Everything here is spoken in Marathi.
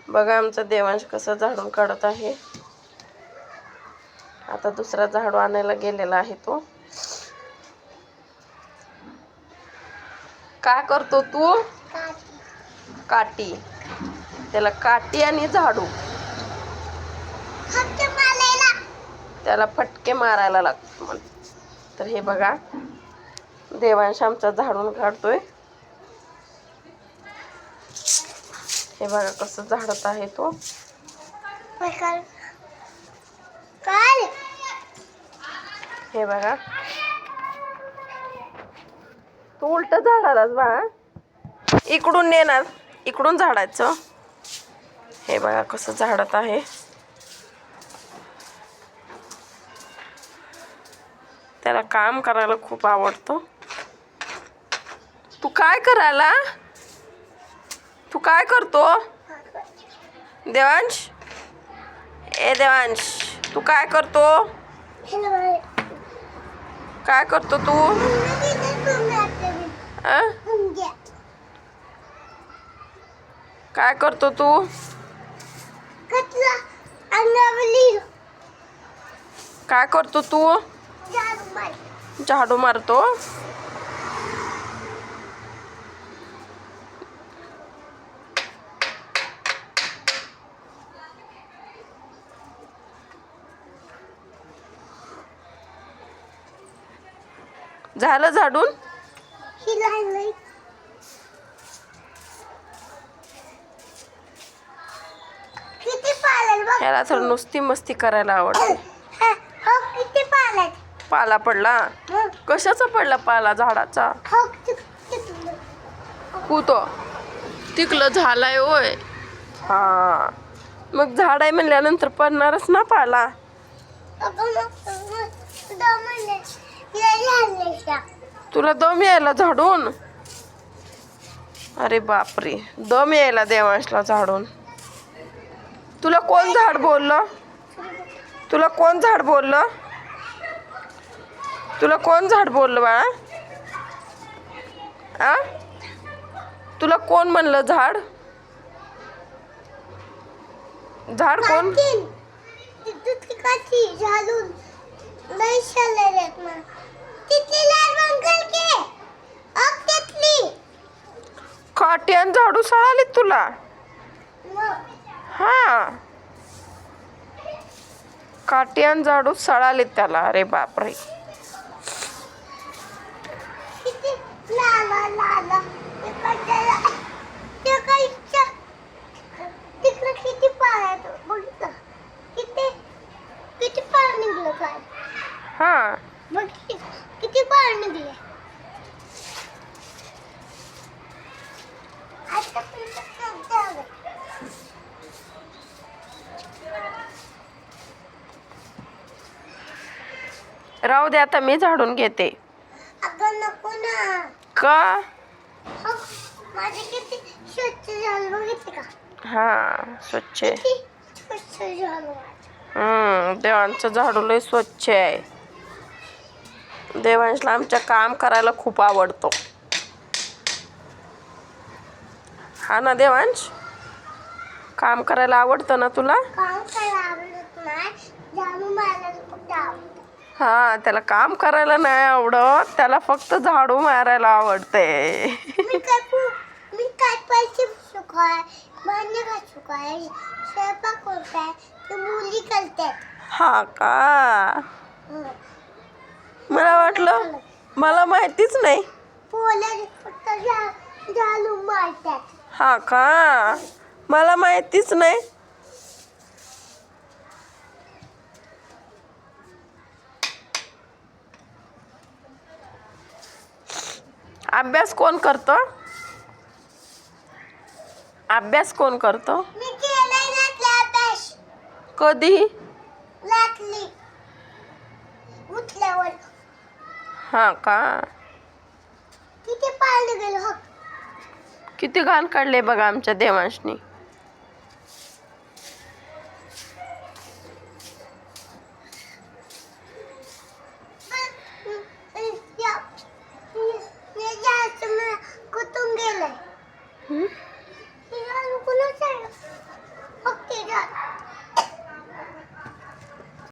बघा आमचा देवांश कसं झाडून काढत आहे. आता दुसरा झाडू आणायला गेलेला आहे तो. काय करतो तू? काठी. त्याला काठी आणि झाडू, त्याला फटके मारायला लागतो. तर हे बघा देवांश आमचा झाडून काढतोय. हे बघा कसं झाडत आहे तो. हे बघा तू उलट झाडालाच बाळा, इकडून नेणार, इकडून झाडायचं. हे बघा कसं झाडत आहे. त्याला काम करायला खूप आवडतं. तू काय करायला? तू काय करतो देवांश? ए देवांश तू काय करतो? काय करतो तू? काय करतो तू? काय करतो तू? झाडू मारतो. झालं झाडून? याला तर नुसती मस्ती करायला आवडते. पाला पडला? कशाचा पडला पाला? झाडाचा. कुतो तिकलं झालाय होय. हा मग झाड आहे म्हणल्यानंतर पडणारच ना पाला. तुला दम यायला झाडून? अरे बापरे, दम यायला देवांशला झाडून. तुला कोण झाड बोललं? तुला कोण झाड बोललं? तुला कोण झाड बोललं बाळा? आ तुला कोण म्हणलं झाड? झाड कोण? काठी आणि झाडू सळाली तुला? हा काठी आणि झाडू सळाले त्याला. अरे बापरे. हा किती पाणी निघले? राहू दे आता मी झाडून घेते. अगं नको ना. का? माझे किती स्वच्छ झालं बघितले का? हा स्वच्छ आहे. स्वच्छ झालं. देवांचं झाडू लय स्वच्छ आहे. देवांशला आमच्या काम करायला खूप आवडतो. हा ना देवांश? काम करायला आवडतं ना तुला? काम करायला आवडत नाही, झाडू मारायला फक्त आवडतं. हा त्याला काम करायला नाही आवडत, त्याला फक्त झाडू मारायला आवडते. मी काय पैसे सुकाय, भांडे घासू काय, स्वयंपाक करताय, ते मुली करतात. हा का? मला वाटलं, मला माहितीच नाही. पोले फक्त झाडू मारतात. हा का? मला माहितीच नाही. अभ्यास कोण करतो? अभ्यास कोण करतो? मी केलाय ना अभ्यास. कधी? रात्री उठल्यावर. हा का? किती पाणी गेलं हो. किती घाण काढले बघा आमच्या देवांशनी. कुठून गेलंय?